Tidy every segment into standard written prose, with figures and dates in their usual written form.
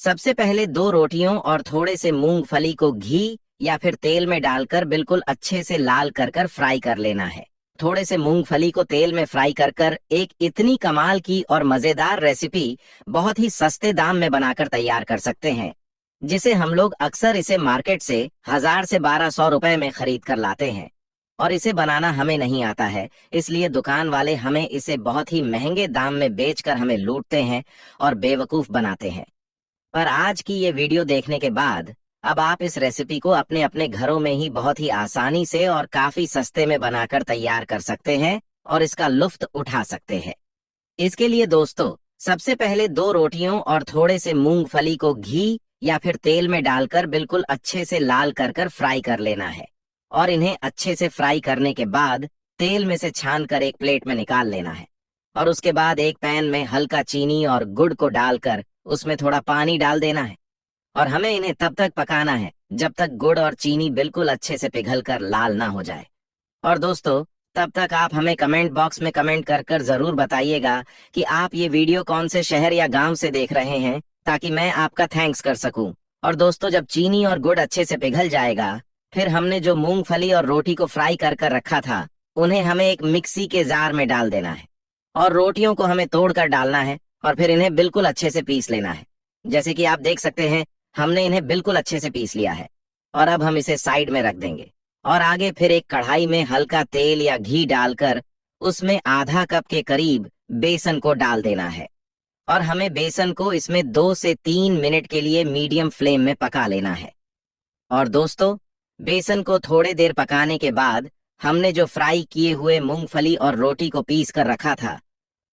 सबसे पहले 2 रोटियों और थोड़े से मूंगफली को घी या फिर तेल में डालकर बिल्कुल अच्छे से लाल कर कर फ्राई कर लेना है। थोड़े से मूंगफली को तेल में फ्राई कर कर एक इतनी कमाल की और मजेदार रेसिपी बहुत ही सस्ते दाम में बनाकर तैयार कर सकते हैं, जिसे हम लोग अक्सर इसे मार्केट से 1000 से 1200 रुपए में खरीद कर लाते हैं। और इसे बनाना हमें नहीं आता है, इसलिए दुकान वाले हमें इसे बहुत ही महंगे दाम में बेचकर हमें लूटते हैं और बेवकूफ बनाते हैं। पर आज की ये वीडियो देखने के बाद अब आप इस रेसिपी को अपने अपने घरों में ही बहुत ही आसानी से और काफी सस्ते में बनाकर तैयार कर सकते हैं और इसका लुफ्त उठा सकते हैं। इसके लिए दोस्तों, सबसे पहले 2 रोटियों और थोड़े से मूंगफली को घी या फिर तेल में डालकर बिल्कुल अच्छे से लाल कर कर फ्राई कर लेना है। और इन्हें अच्छे से फ्राई करने के बाद तेल में से छान कर एक प्लेट में निकाल लेना है। और उसके बाद एक पैन में हल्का चीनी और गुड़ को डालकर उसमें थोड़ा पानी डाल देना है। और हमें इन्हें तब तक पकाना है जब तक गुड़ और चीनी बिल्कुल अच्छे से पिघलकर लाल ना हो जाए। और दोस्तों, तब तक आप हमें कमेंट बॉक्स में कमेंट कर कर जरूर बताइएगा कि आप ये वीडियो कौन से शहर या गांव से देख रहे हैं, ताकि मैं आपका थैंक्स कर सकूं। और दोस्तों, जब चीनी और गुड़ अच्छे से पिघल जाएगा, फिर हमने जो मूंगफली और रोटी को फ्राई कर कर रखा था, उन्हें हमें एक मिक्सी के जार में डाल देना है। और रोटियों को हमें तोड़कर डालना है और फिर इन्हें बिल्कुल अच्छे से पीस लेना है। जैसे कि आप देख सकते हैं, हमने इन्हें बिल्कुल अच्छे से पीस लिया है। और अब हम इसे साइड में रख देंगे। और आगे फिर एक कढ़ाई में हल्का तेल या घी डालकर उसमें आधा कप के करीब बेसन को डाल देना है। और हमें बेसन को इसमें 2 से 3 मिनट के लिए मीडियम फ्लेम में पका लेना है। और दोस्तों, बेसन को थोड़े देर पकाने के बाद हमने जो फ्राई किए हुए मूंगफली और रोटी को पीस कर रखा था,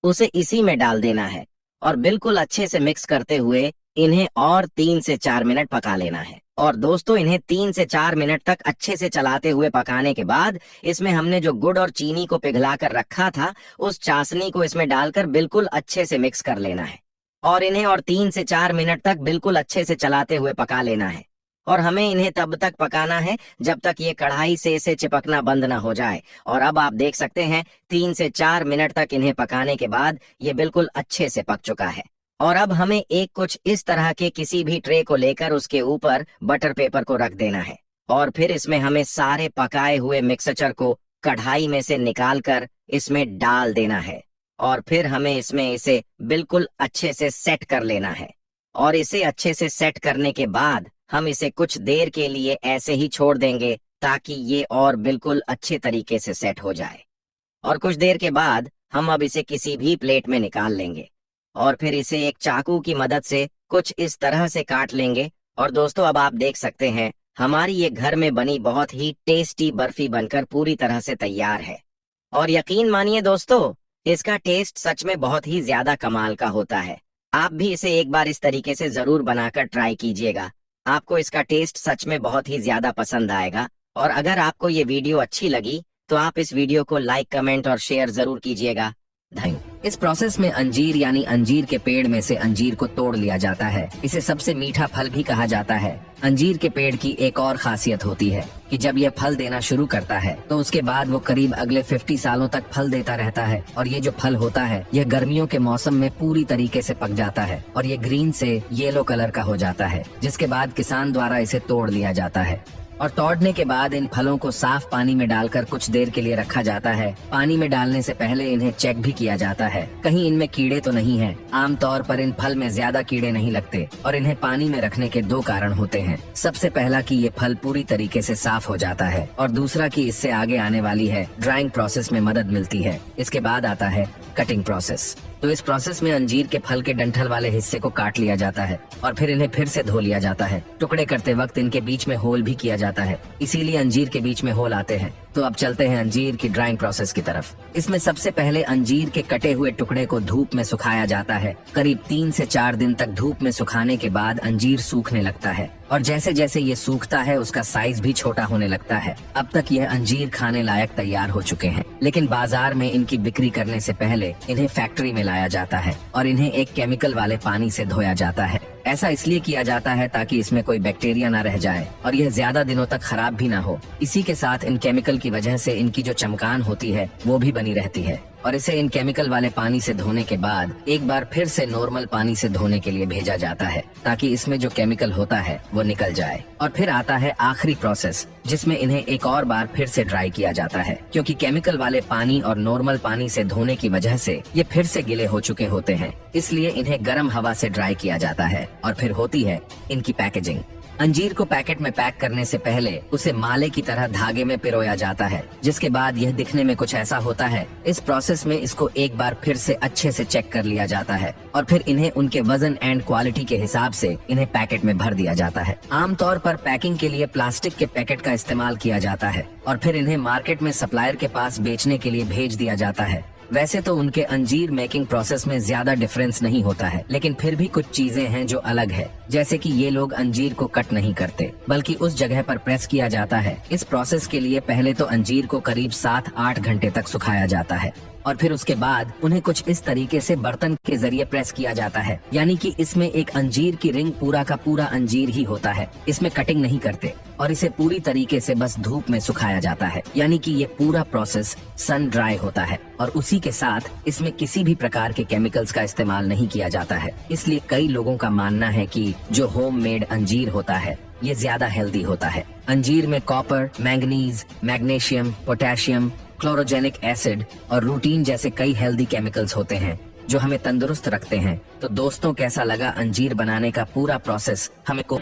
उसे इसी में डाल देना है और बिल्कुल अच्छे से मिक्स करते हुए इन्हें और 3 से 4 मिनट पका लेना है। और दोस्तों, इन्हें 3 से 4 मिनट तक अच्छे से चलाते हुए पकाने के बाद इसमें हमने जो गुड़ और चीनी को पिघला कर रखा था, उस चाशनी को इसमें डालकर बिल्कुल अच्छे से मिक्स कर लेना है। और इन्हें और 3 से 4 मिनट तक बिल्कुल अच्छे से चलाते हुए पका लेना है। और हमें इन्हें तब तक पकाना है जब तक ये कढ़ाई से इसे चिपकना बंद ना हो जाए। और अब आप देख सकते हैं, 3 से 4 मिनट तक इन्हें पकाने के बाद ये बिल्कुल अच्छे से पक चुका है। और अब हमें एक कुछ इस तरह के किसी भी ट्रे को लेकर उसके ऊपर बटर पेपर को रख देना है। और फिर इसमें हमें सारे पकाए हुए मिक्सचर को कढ़ाई में से निकाल कर इसमें डाल देना है। और फिर हमें इसमें इसे बिल्कुल अच्छे से सेट कर लेना है। और इसे अच्छे से सेट करने के बाद हम इसे कुछ देर के लिए ऐसे ही छोड़ देंगे, ताकि ये और बिल्कुल अच्छे तरीके से सेट हो जाए। और कुछ देर के बाद हम अब इसे किसी भी प्लेट में निकाल लेंगे और फिर इसे एक चाकू की मदद से कुछ इस तरह से काट लेंगे। और दोस्तों, अब आप देख सकते हैं, हमारी ये घर में बनी बहुत ही टेस्टी बर्फी बनकर पूरी तरह से तैयार है। और यकीन मानिए दोस्तों, इसका टेस्ट सच में बहुत ही ज्यादा कमाल का होता है। आप भी इसे एक बार इस तरीके से जरूर बनाकर ट्राई कीजिएगा। आपको इसका टेस्ट सच में बहुत ही ज्यादा पसंद आएगा। और अगर आपको ये वीडियो अच्छी लगी तो आप इस वीडियो को लाइक, कमेंट और शेयर जरूर कीजिएगा। धन्यवाद। इस प्रोसेस में अंजीर यानी अंजीर के पेड़ में से अंजीर को तोड़ लिया जाता है। इसे सबसे मीठा फल भी कहा जाता है। अंजीर के पेड़ की एक और खासियत होती है कि जब यह फल देना शुरू करता है तो उसके बाद वो करीब अगले 50 सालों तक फल देता रहता है। और ये जो फल होता है, यह गर्मियों के मौसम में पूरी तरीके से पक जाता है और ये ग्रीन से येलो कलर का हो जाता है, जिसके बाद किसान द्वारा इसे तोड़ लिया जाता है। और तोड़ने के बाद इन फलों को साफ पानी में डालकर कुछ देर के लिए रखा जाता है। पानी में डालने से पहले इन्हें चेक भी किया जाता है, कहीं इनमें कीड़े तो नहीं हैं। आमतौर पर इन फल में ज्यादा कीड़े नहीं लगते और इन्हें पानी में रखने के 2 कारण होते हैं। सबसे पहला कि ये फल पूरी तरीके से साफ हो जाता है और दूसरा कि इससे आगे आने वाली है ड्राइंग प्रोसेस में मदद मिलती है। इसके बाद आता है कटिंग प्रोसेस। तो इस प्रोसेस में अंजीर के फल के डंठल वाले हिस्से को काट लिया जाता है और फिर इन्हें फिर से धो लिया जाता है। टुकड़े करते वक्त इनके बीच में होल भी किया जाता है, इसीलिए अंजीर के बीच में होल आते हैं। तो अब चलते हैं अंजीर की ड्राइंग प्रोसेस की तरफ। इसमें सबसे पहले अंजीर के कटे हुए टुकड़े को धूप में सुखाया जाता है। करीब 3 से 4 दिन तक धूप में सुखाने के बाद अंजीर सूखने लगता है और जैसे जैसे ये सूखता है उसका साइज भी छोटा होने लगता है। अब तक यह अंजीर खाने लायक तैयार हो चुके हैं, लेकिन बाजार में इनकी बिक्री करने से पहले इन्हें फैक्ट्री में लाया जाता है और इन्हें एक केमिकल वाले पानी से धोया जाता है। ऐसा इसलिए किया जाता है ताकि इसमें कोई बैक्टीरिया ना रह जाए और यह ज्यादा दिनों तक खराब भी ना हो। इसी के साथ इन केमिकल की वजह से इनकी जो चमकान होती है वो भी बनी रहती है। और इसे इन केमिकल वाले पानी से धोने के बाद एक बार फिर से नॉर्मल पानी से धोने के लिए भेजा जाता है ताकि इसमें जो केमिकल होता है वो निकल जाए। और फिर आता है आखिरी प्रोसेस जिसमें इन्हें एक और बार फिर से ड्राई किया जाता है, क्योंकि केमिकल वाले पानी और नॉर्मल पानी से धोने की वजह से ये फिर से गीले हो चुके होते हैं, इसलिए इन्हें गर्म हवा से ड्राई किया जाता है। और फिर होती है इनकी पैकेजिंग। अंजीर को पैकेट में पैक करने से पहले उसे माले की तरह धागे में पिरोया जाता है, जिसके बाद यह दिखने में कुछ ऐसा होता है। इस प्रोसेस में इसको एक बार फिर से अच्छे से चेक कर लिया जाता है और फिर इन्हें उनके वजन एंड क्वालिटी के हिसाब से इन्हें पैकेट में भर दिया जाता है। आमतौर पर पैकिंग के लिए प्लास्टिक के पैकेट का इस्तेमाल किया जाता है और फिर इन्हें मार्केट में सप्लायर के पास बेचने के लिए भेज दिया जाता है। वैसे तो उनके अंजीर मेकिंग प्रोसेस में ज्यादा डिफरेंस नहीं होता है, लेकिन फिर भी कुछ चीजें हैं जो अलग है, जैसे कि ये लोग अंजीर को कट नहीं करते बल्कि उस जगह पर प्रेस किया जाता है। इस प्रोसेस के लिए पहले तो अंजीर को करीब 7-8 घंटे तक सुखाया जाता है और फिर उसके बाद उन्हें कुछ इस तरीके से बर्तन के जरिए प्रेस किया जाता है, यानी कि इसमें एक अंजीर की रिंग पूरा का पूरा अंजीर ही होता है। इसमें कटिंग नहीं करते और इसे पूरी तरीके से बस धूप में सुखाया जाता है, यानी कि ये पूरा प्रोसेस सन ड्राई होता है और उसी के साथ इसमें किसी भी प्रकार के केमिकल्स का इस्तेमाल नहीं किया जाता है। इसलिए कई लोगों का मानना है कि जो होममेड अंजीर होता है ये ज्यादा हेल्दी होता है। अंजीर में copper, manganese, magnesium, potassium, chlorogenic acid और रूटीन जैसे कई हेल्दी केमिकल्स होते हैं जो हमें तंदुरुस्त रखते हैं। तो दोस्तों, कैसा लगा अंजीर बनाने का पूरा प्रोसेस? हमें को